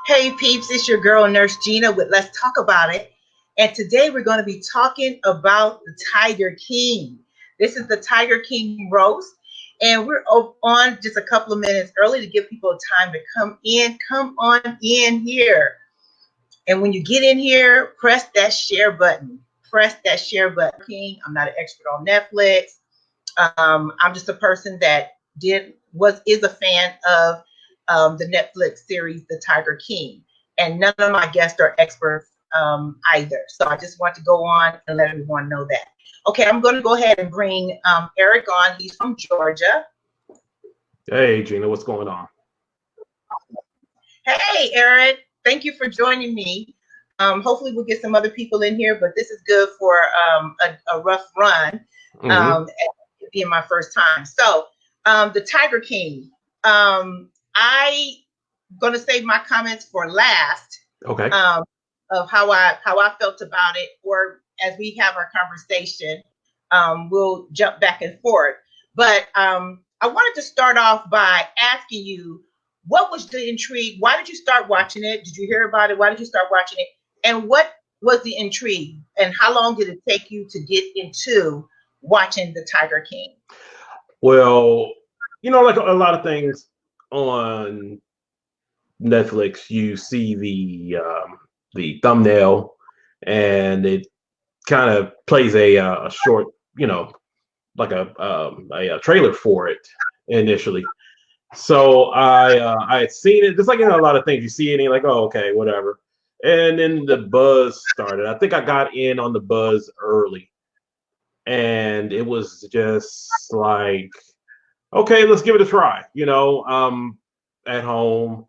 Hey peeps, it's your girl Nurse Gina with Let's Talk About It. And today we're going to be talking about the Tiger King. This is the Tiger King roast. And we're on just a couple of minutes early to give people time to come on in here. And when you get in here, press that share button. Press that share button. I'm not an expert on Netflix. I'm just a person that is a fan of the Netflix series, The Tiger King. And none of my guests are experts either. So I just want to go on and let everyone know that. Okay, I'm going to go ahead and bring Eric on. He's from Georgia. Hey, Gina, what's going on? Hey, Eric. Thank you for joining me. Hopefully we'll get some other people in here, but this is good for a rough run. Being my first time. So the Tiger King. I'm going to save my comments for last. Okay. Of how I felt about it, or as we have our conversation, we'll jump back and forth. But I wanted to start off by asking you, what was the intrigue? Why did you start watching it? Did you hear about it? Why did you start watching it? And what was the intrigue? And how long did it take you to get into watching the Tiger King? Well, like a lot of things on Netflix, you see the thumbnail, and it kind of plays a short, like a trailer for it initially. So I had seen it. Just like a lot of things, you see it and you're like, oh, okay, whatever. And then the buzz started. I think I got in on the buzz early, and it was just like, okay, let's give it a try. At home.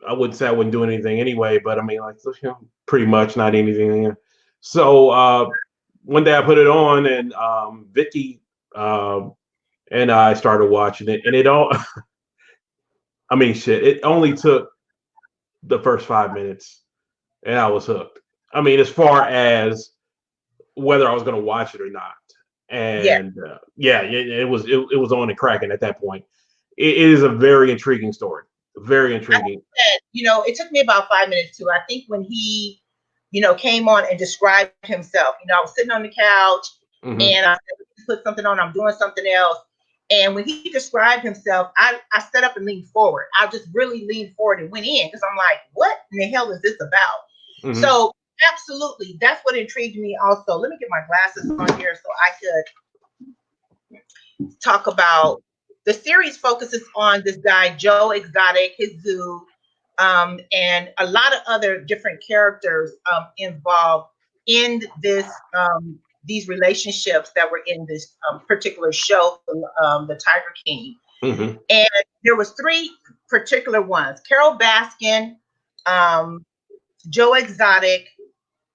I wouldn't say I wouldn't do anything anyway, but I mean, like, pretty much not anything. So one day I put it on, and Vicky and I started watching it, and it all, I mean, shit, it only took the first 5 minutes, and I was hooked. I mean, as far as whether I was going to watch it or not. And it was on and cracking at that point. It is a very intriguing story. Very intriguing. It took me about 5 minutes too. I think when he, came on and described himself, I was sitting on the couch and I put something on, I'm doing something else. And when he described himself, I set up and leaned forward. I just really leaned forward and went in because I'm like, what in the hell is this about? So absolutely, that's what intrigued me also. Let me get my glasses on here so I could talk about. The series focuses on this guy, Joe Exotic, his zoo, and a lot of other different characters involved in this these relationships that were in this particular show, the Tiger King. And there was 3 particular ones: Carol Baskin, Joe Exotic,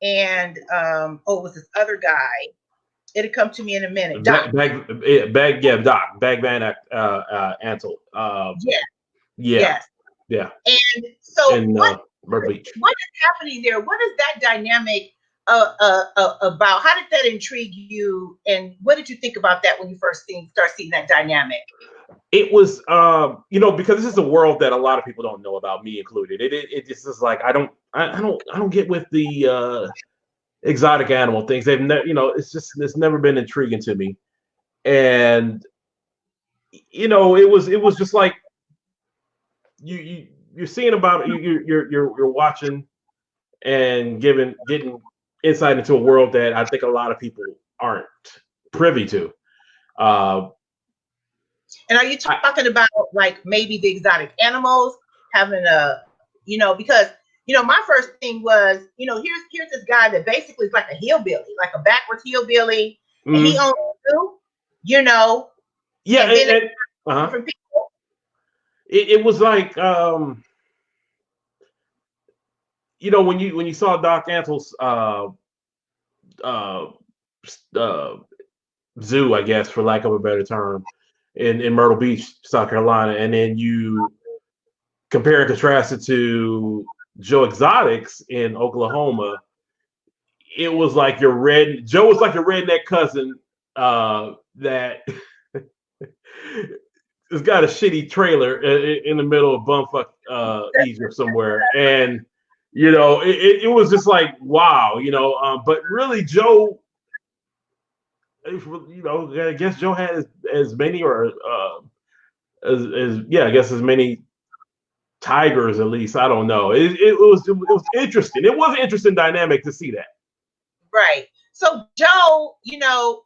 and it was this other guy. It'll come to me in a minute. Doc Van Antle. Yes. And so, what is happening there? What is that dynamic about? How did that intrigue you? And what did you think about that when you first start seeing that dynamic? It was, because this is a world that a lot of people don't know about, me included. It just is like I don't get with the exotic animal things. They've never, it's never been intriguing to me. And it was just like you're seeing about you're watching and getting insight into a world that I think a lot of people aren't privy to. And are you talking about like maybe the exotic animals having because my first thing was, here's this guy that basically is like a hillbilly, like a backwards hillbilly, and he owns two, Yeah, different people. It was like, when you saw Doc Antle's zoo, I guess, for lack of a better term, in Myrtle Beach, South Carolina, and then you compare and contrast it to Joe Exotics in Oklahoma, it was like Joe was like your redneck cousin that it's got a shitty trailer in the middle of bumfuck Egypt somewhere, and you know, it was just like wow, you know. But really, Joe, you know, I guess Joe had as many or as yeah, I guess as many tigers at least. I don't know. It was interesting. It was an interesting dynamic to see that. Right. So Joe, you know,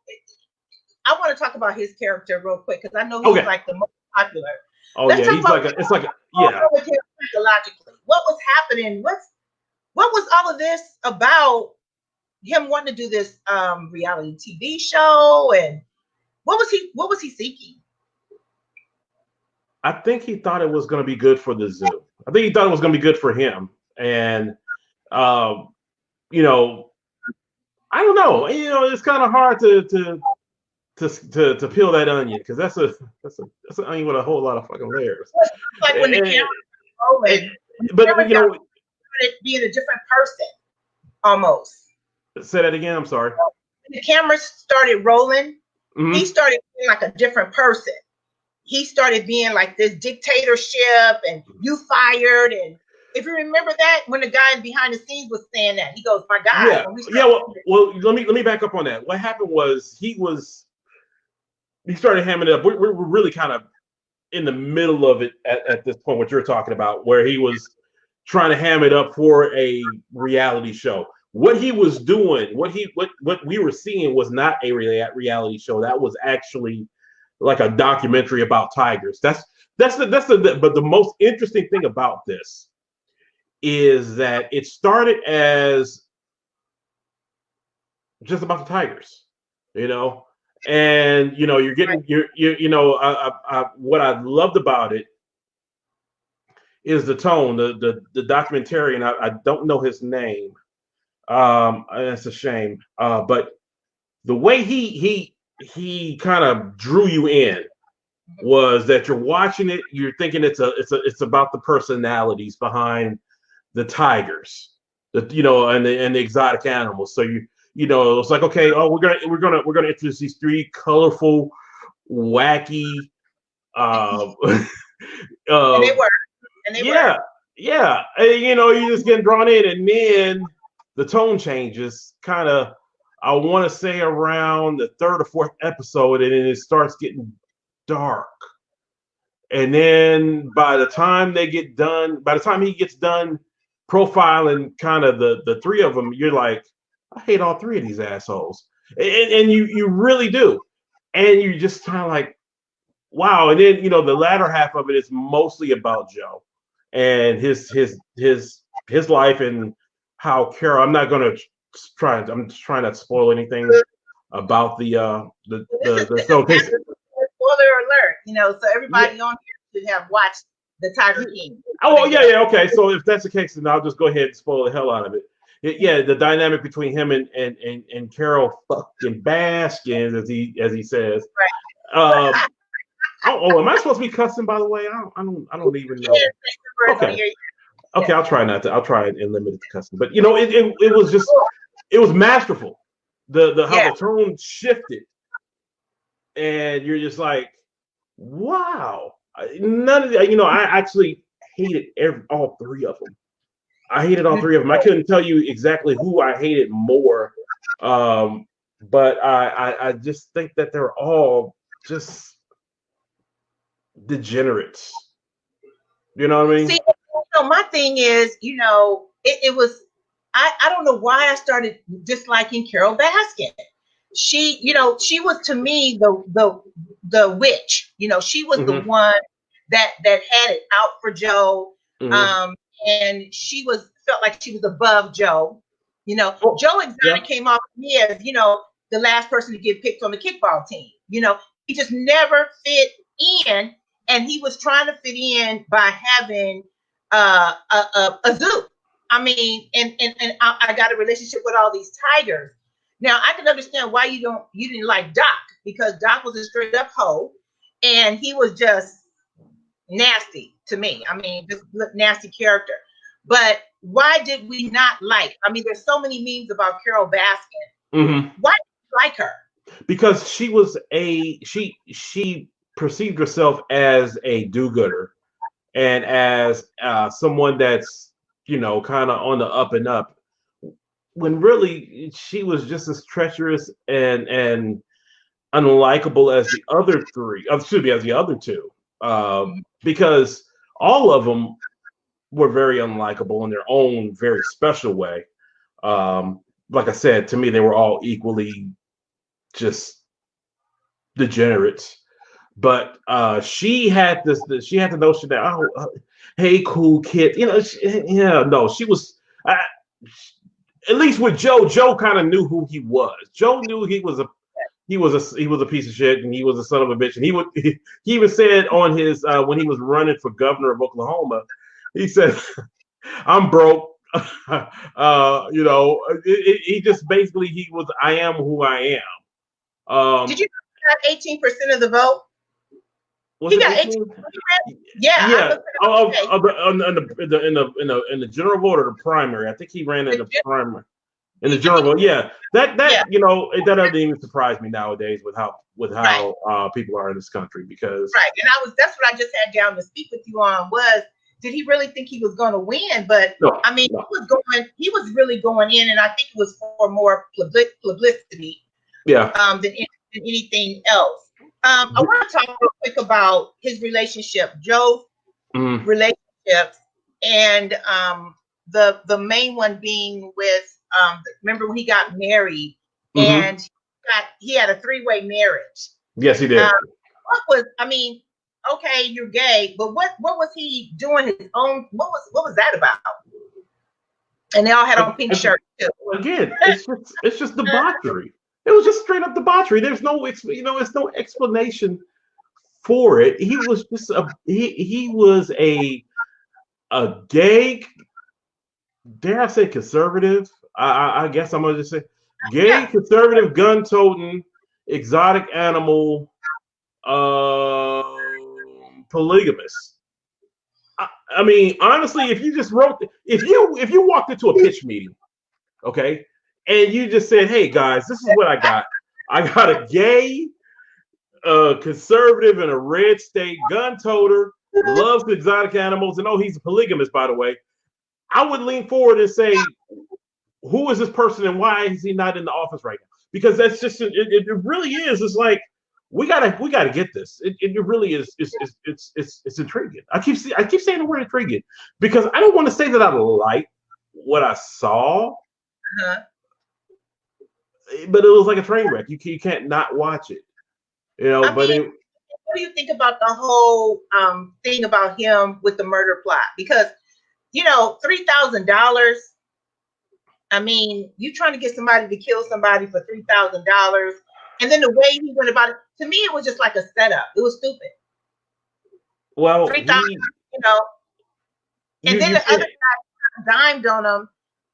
I want to talk about his character real quick because I know he's Okay. like the most popular. Oh Let's yeah, talk he's about like it's like yeah. psychologically. What was happening? What was all of this about him wanting to do this reality TV show, and what was he seeking? I think he thought it was going to be good for the zoo. I think he thought it was going to be good for him, and you know, I don't know. You know, it's kind of hard to peel that onion because that's an onion with a whole lot of fucking layers. Like when the camera was rolling, but you know, being a different person almost. Say that again. I'm sorry. When the camera started rolling, he started being like a different person. He started being like this dictatorship and you fired. And if you remember that, when the guy behind the scenes was saying that, he goes, my God. Well, let me back up on that. What happened was he started hamming it up. We're really kind of in the middle of it at this point, what you're talking about, where he was trying to ham it up for a reality show. What he was doing, what we were seeing was not a reality show. That was actually like a documentary about tigers. But the most interesting thing about this is that it started as just about the tigers, you know, and you know you're getting you know what I loved about it is the tone. The documentarian, I don't know his name. It's a shame, but the way he kind of drew you in was that you're watching it, you're thinking it's about the personalities behind the tigers, you know, and the exotic animals. So you know, it's like, okay, oh, we're gonna introduce these three colorful, wacky, and they were, yeah, and, you know, you're just getting drawn in, and then the tone changes, kind of. I want to say around the third or fourth episode, and then it starts getting dark. And then by the time he gets done profiling kind of the three of them, you're like, I hate all three of these assholes, and you really do, and you just kind of like, wow. And then, you know, the latter half of it is mostly about Joe and his life and how Carol. I'm just trying not to spoil anything about the show. Spoiler alert, you know, so everybody on here should have watched the Tiger King. Oh yeah, okay. So if that's the case, then I'll just go ahead and spoil the hell out of it. Yeah, the dynamic between him and Carol fucking Baskins, as he says. Right. Am I supposed to be cussing, by the way? I don't even know. Okay, I'll try not to. I'll try and limit it to cussing. But you know, it was just, it was masterful. The how the tone shifted, and you're just like, wow. None of that. You know, I actually hated all three of them. I hated all three of them. I couldn't tell you exactly who I hated more, but I just think that they're all just degenerates. You know what I mean? See, my thing is, you know, it was, I don't know why I started disliking Carol Baskin. She, you know, she was to me the witch. You know, she was the one that had it out for Joe. And she felt like she was above Joe. You know, Joe Exotic came off of me as, you know, the last person to get picked on the kickball team. You know, he just never fit in, and he was trying to fit in by having a zoo. I mean, and I got a relationship with all these tigers. Now I can understand why you didn't like Doc, because Doc was a straight up hoe, and he was just nasty to me. I mean, just nasty character. But why did we not like? I mean, there's so many memes about Carol Baskin. Why did you like her? Because she was she perceived herself as a do-gooder and as someone that's, you know, kind of on the up and up, when really she was just as treacherous and unlikable as the other three. Excuse me, as the other two, because all of them were very unlikable in their own very special way. Like I said, to me, they were all equally just degenerates. But she had this. She had the notion that, oh, hey, cool kid. You know, no, she was. At least with Joe, Joe kind of knew who he was. Joe knew he was a piece of shit, and he was a son of a bitch. And he even said on his when he was running for governor of Oklahoma, he said, "I'm broke." You know, he just basically I am who I am. Did you got 18% of the vote? He got 18. Yeah. Yeah. In the general vote or the primary, I think he ran in the primary. In the general vote, yeah. That you know, that doesn't even surprise me nowadays with how people are in this country, because and that's what I just had down to speak with you on was, did he really think he was going to win? But no, I mean, he was really going in, and I think it was for more publicity, than anything else. I want to talk real quick about his relationship, Joe's relationships, and the main one being with remember when he got married, and he had a 3-way marriage. Yes, he did. Okay, you're gay, but what was he doing his own? What was that about? And they all had on pink shirts too. Again, it's just debauchery. It was just straight up debauchery. There's no it's no explanation for it. He was just he was a gay, dare I say conservative? I guess I'm gonna just say gay, conservative, gun-toting, exotic animal, polygamous. I mean, honestly, if you just if you walked into a pitch meeting, okay, and you just said, "Hey guys, this is what I got. I got a gay, conservative in a red state, gun toter, loves exotic animals, and he's a polygamist, by the way," I would lean forward and say, "Who is this person, and why is he not in the office right now?" Because that's just it really is. It's like we gotta get this. It really is. It's intriguing. I keep saying the word intriguing because I don't want to say that I like what I saw. But it was like a train wreck. You can't not watch it, you know. What do you think about the whole thing about him with the murder plot? Because $3,000. I mean, you trying to get somebody to kill somebody for $3,000, and then the way he went about it, to me, it was just like a setup. It was stupid. Well, $3,000, and then the other guy dimed on him.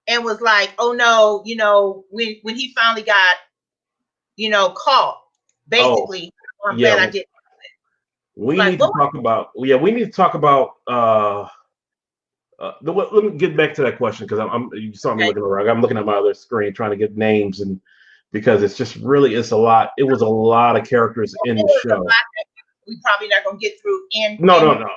And was like, oh no, when he finally got, caught, basically, I'm glad I did. We need to talk about. We need to talk about. Let me get back to that question because you saw me looking around. I'm looking at my other screen trying to get names, and because it's a lot. It was a lot of characters in the show. We probably not gonna get through in 12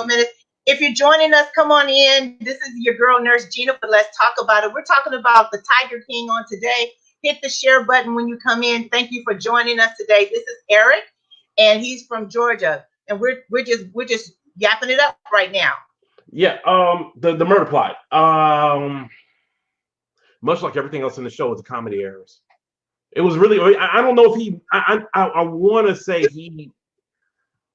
minutes. If you're joining us, come on in. This is your girl, Nurse Gina, but let's talk about it. We're talking about the Tiger King on today. Hit the share button when you come in. Thank you for joining us today. This is Eric, and he's from Georgia, and we're just yapping it up right now. Yeah. The murder plot. Much like everything else in the show, it's a comedy errors. It was really. I don't know if he. I want to say he.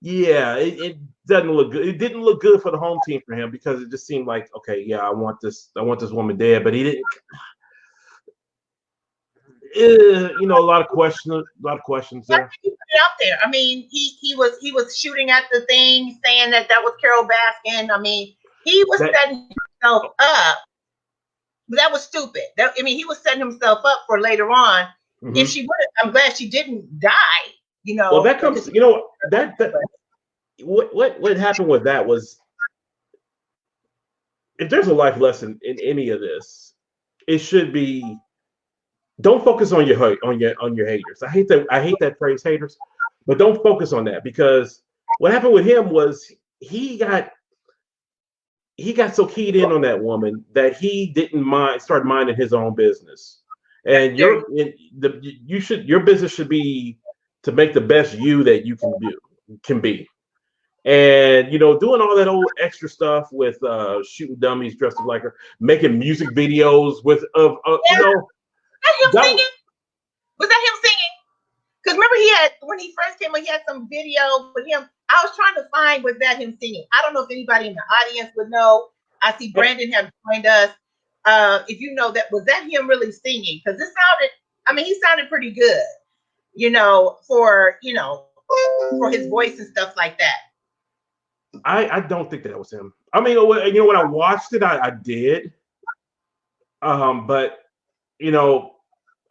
Yeah, it doesn't look good. It didn't look good for the home team for him because it just seemed like, okay, yeah, I want this woman dead, but he didn't. A lot of questions there. He put it out there. I mean, he was shooting at the thing, saying that was Carol Baskin. I mean, he was setting himself up. But that was stupid. He was setting himself up for later on. Mm-hmm. If she would, I'm glad she didn't die. Well, that comes. What happened with that was, if there's a life lesson in any of this, it should be, don't focus on your haters. I hate that phrase, haters, but don't focus on that, because what happened with him was he got so keyed in on that woman that he didn't start minding his own business. And your business should be to make the best you that you can be. And doing all that old extra stuff with shooting dummies dressed up like her, making music videos with Was that him singing? Was that him singing? Because remember, when he first came on, he had some video with him. I was trying to find, was that him singing? I don't know if anybody in the audience would know. I see Brandon have joined us. If you know that, was that him really singing? Because he sounded pretty good, for his voice and stuff like that. I don't think that was him. I mean, when I watched it, I did. But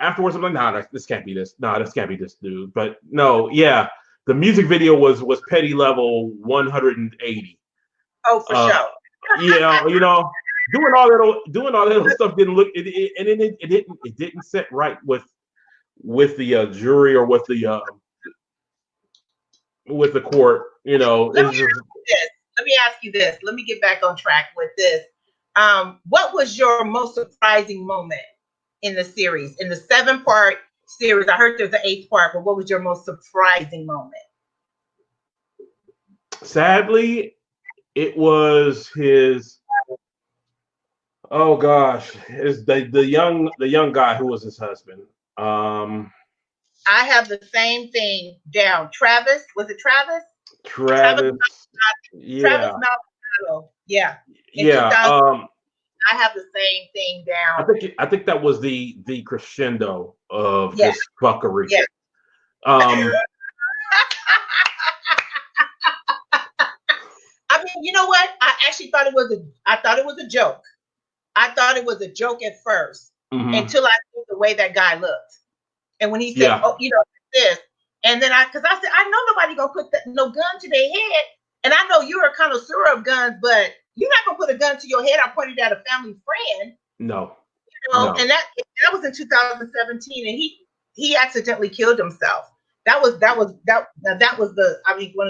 afterwards, I'm like, nah, this can't be this. Nah, this can't be this dude. But no, yeah, the music video was petty level 180. Oh, for sure. Yeah, doing all that other stuff didn't look. It didn't sit right with the jury or with the court. Let me ask you this. Let me get back on track with this. What was your most surprising moment in the series? In the 7-part series, I heard there's an 8th part, but what was your most surprising moment? Sadly, it was his. Oh gosh, is the young guy who was his husband. I have the same thing down. Travis, was it Travis? Travis. Yeah. Travis Maldonado. Yeah. Yeah. I have the same thing down. I think that was the crescendo of this fuckery. Yeah. I mean, you know what? I actually thought it was a joke. I thought it was a joke at first, until I knew the way that guy looked. And when he said, "Oh, this," and then because I said, I know nobody gonna put no gun to their head, and I know you're a connoisseur of guns, but you're not gonna put a gun to your head. I pointed at a family friend. No. No. And that was in 2017, and he accidentally killed himself. That was one of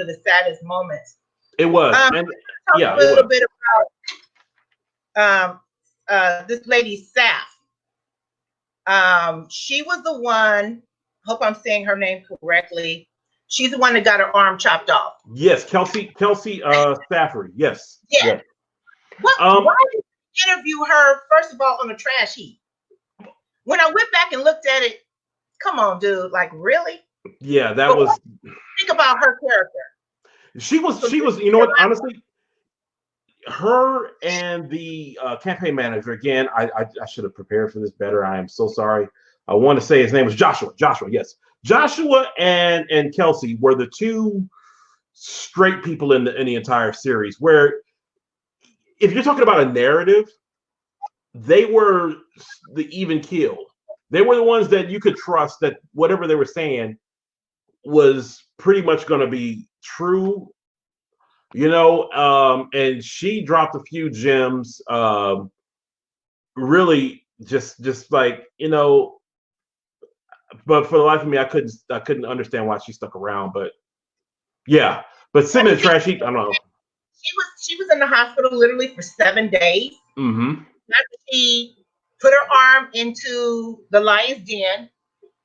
the saddest moments. It was. And a little bit about this lady Saf. She was the one. Hope I'm saying her name correctly. She's the one that got her arm chopped off. Yes, Kelsey Stafford. Yes. Yeah. Why did you interview her first of all on a trash heap? When I went back and looked at it, come on, dude, like really? Yeah, that was. Think about her character. She was. You know what? Honestly, her and the campaign manager. Again, I should have prepared for this better. I am so sorry. I want to say his name was Joshua. Yes, Joshua and Kelsey were the two straight people in the entire series. Where, if you're talking about a narrative, they were the even keel. They were the ones that you could trust that whatever they were saying was pretty much going to be true. And she dropped a few gems. Really, just like but for the life of me, I couldn't understand why she stuck around. But yeah, but sitting in the trash heap, I don't know. She was in the hospital literally for 7 days. Mm-hmm. After she put her arm into the lion's den,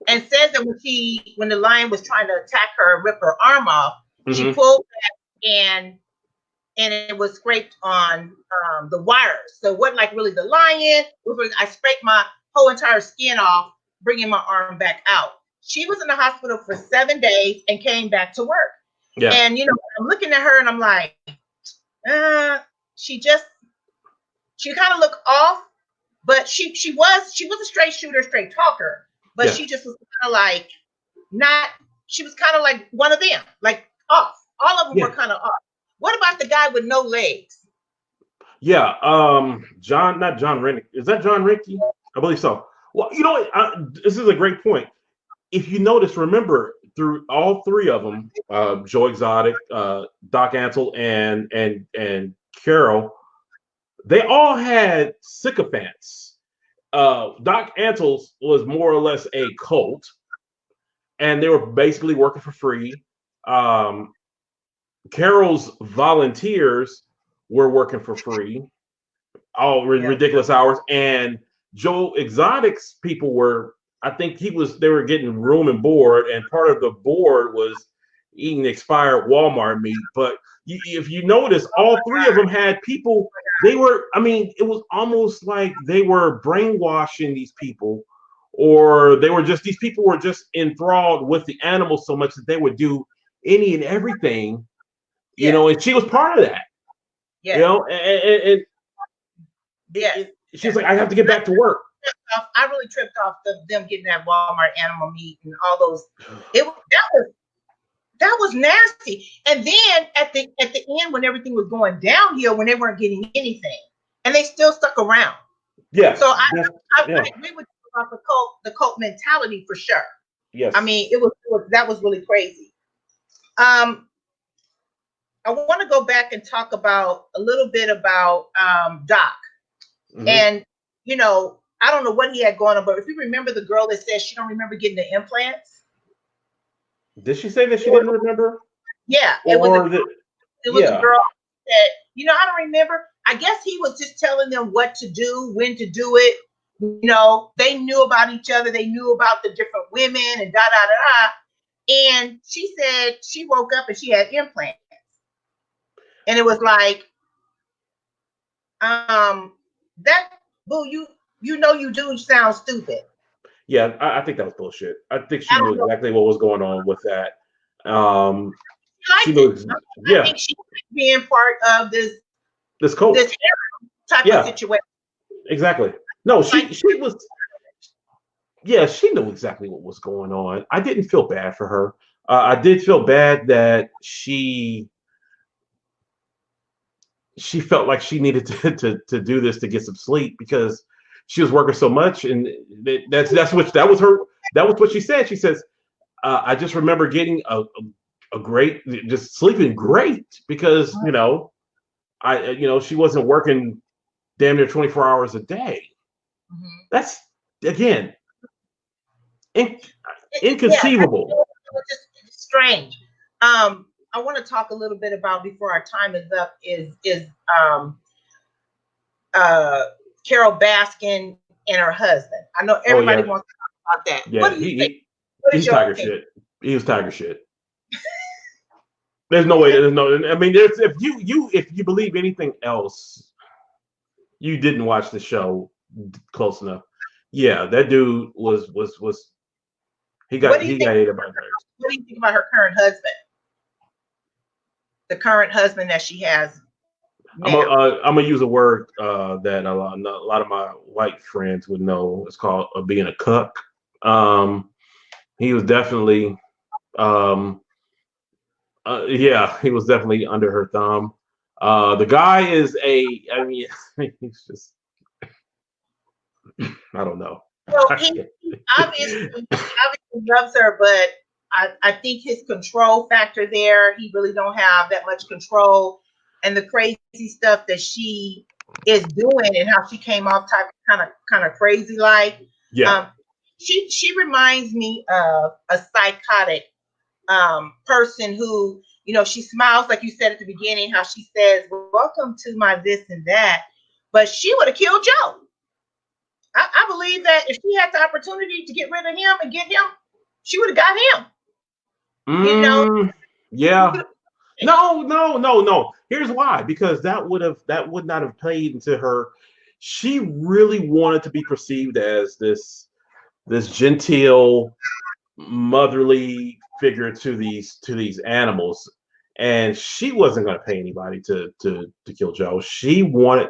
and says that when the lion was trying to attack her and rip her arm off, she pulled back and it was scraped on the wires. So it wasn't like really the lion. I scraped my whole entire skin off, bringing my arm back out. She was in the hospital for 7 days and came back to work. Yeah. And I'm looking at her and I'm like, she kind of looked off, but she was a straight shooter, straight talker, but she just was kind of like she was kind of like one of them, like off. All of them were kind of off. What about the guy with no legs? Yeah, not John Rennick. Is that John Rickey? I believe so. Well, this is a great point. If you notice, remember, through all three of them, Joe Exotic, Doc Antle, and Carol, they all had sycophants. Doc Antle's was more or less a cult. and they were basically working for free. Carol's volunteers were working for free, all ridiculous hours, and Joe Exotic's people were. I think they were getting room and board, and part of the board was eating expired Walmart meat. But if you notice, all three of them had people. They were, I mean, it was almost like they were brainwashing these people, or these people were just enthralled with the animals so much that they would do any and everything, you know, and she was part of that, you know, and she was like, I have to get back to work. I really tripped off them getting that Walmart animal meat and all those. That was nasty. And then at the end, when everything was going downhill, when they weren't getting anything, and they still stuck around. Yeah. So I agree with you about the cult mentality for sure. Yes. I mean, that was really crazy. I want to go back and talk about a little bit about Doc. Mm-hmm. And you know, I don't know what he had going on, but if you remember the girl that said she don't remember getting the implants. Did she say that she didn't remember? Yeah, it was a girl that, you know, I don't remember. I guess he was just telling them what to do, when to do it. You know, they knew about each other. They knew about the different women and da da da da. And she said she woke up and she had implants. And it was like, that boo, you know you do sound stupid. Yeah, I think that was bullshit. I think she knew exactly what was going on with that. She knows, I think she was being part of this cult, this type of situation. Exactly. No, she was. Yeah, she knew exactly what was going on. I didn't feel bad for her. I did feel bad that she felt like she needed to do this to get some sleep because she was working so much, and that was what she said. She says, I just remember getting a great, just sleeping great because you know, she wasn't working damn near 24 hours a day. Mm-hmm. That's again inconceivable. It was just strange. I want to talk a little bit about, before our time is up, is Carol Baskin and her husband. I know everybody wants to talk about that. Yeah, what do you think? He's tiger shit. He was tiger shit. There's no way. There's no. I mean, if you believe anything else, you didn't watch the show close enough. Yeah, that dude was. He got ate about her. What do you think about her current husband? The current husband that she has now. I'm gonna use a word that a lot of my white friends would know. It's called being a cuck. He was definitely, he was definitely under her thumb. The guy is he's just, I don't know. Well, he obviously loves her, but I think his control factor there, he really don't have that much control, and the crazy stuff that she is doing and how she came off kind of crazy like. Yeah. She reminds me of a psychotic person who, you know, she smiles like you said at the beginning, how she says, "Welcome to my this and that," but she would have killed Joe. I believe that if she had the opportunity to get rid of him and get him, she would have got him. You know? Yeah. No. Here's why. Because that would not have played into her. She really wanted to be perceived as this genteel, motherly figure to these animals, and she wasn't going to pay anybody to kill Joe. She didn't want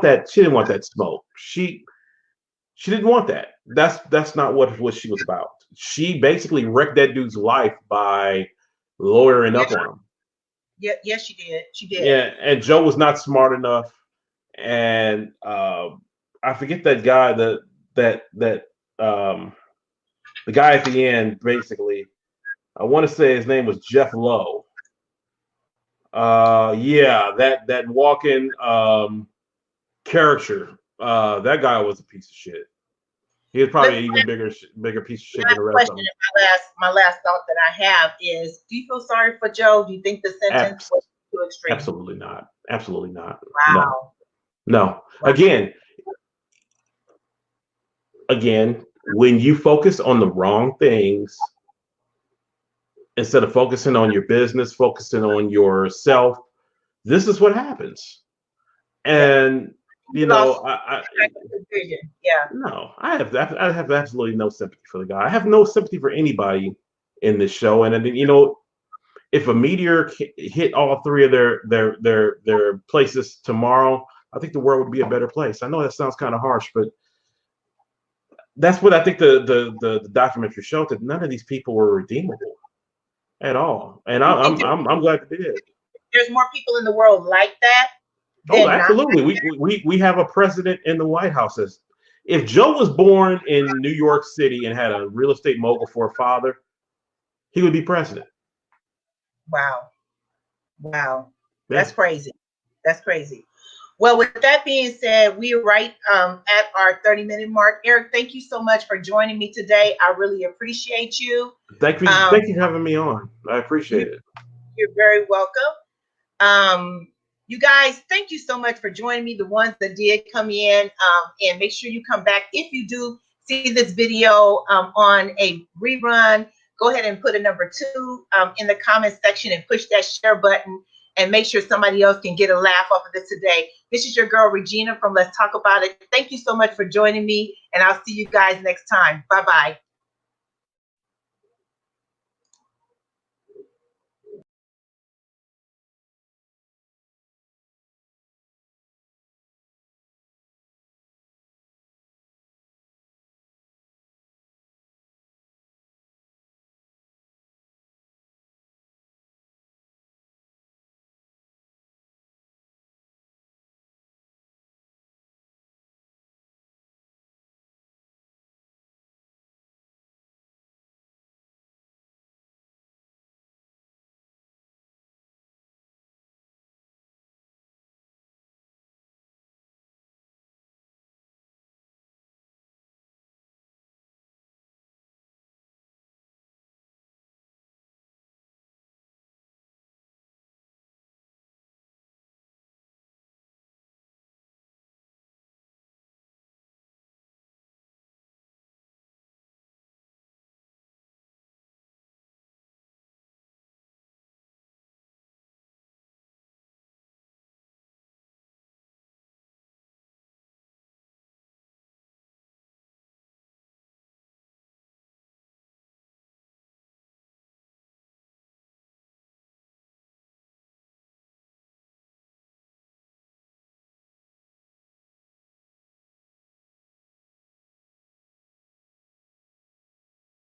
that. She didn't want that smoke. She didn't want that. That's not what she was about. She basically wrecked that dude's life by lawyering up on him. Yeah, yes, she did. She did. Yeah, and Joe was not smart enough. And I forget that guy, the guy at the end, basically. I want to say his name was Jeff Lowe. That walking character. That guy was a piece of shit. He was probably an even bigger piece of shit than the rest of them. My last thought that I have is: do you feel sorry for Joe? Do you think the sentence was too extreme? Absolutely not. Absolutely not. Wow. No. Wow. Again, when you focus on the wrong things, instead of focusing on your business, focusing on yourself, this is what happens. And you know, no, I have absolutely no sympathy for the guy. I have no sympathy for anybody in this show. And then, you know, if a meteor hit all three of their places tomorrow, I think the world would be a better place. I know that sounds kind of harsh, but that's what I think the documentary showed, that none of these people were redeemable at all. And I'm glad they did. There's more people in the world like that. Oh, absolutely. We have a president in the White House. If Joe was born in New York City and had a real estate mogul for a father, he would be president. Wow. Yeah. That's crazy. That's crazy. Well, with that being said, we are right at our 30-minute mark. Eric, thank you so much for joining me today. I really appreciate you. Thank you for having me on. I appreciate it. You're very welcome. You guys, thank you so much for joining me. The ones that did come in, and make sure you come back. If you do see this video on a rerun, go ahead and put a number 2 in the comment section and push that share button, and make sure somebody else can get a laugh off of this today. This is your girl, Regina from Let's Talk About It. Thank you so much for joining me, and I'll see you guys next time. Bye-bye.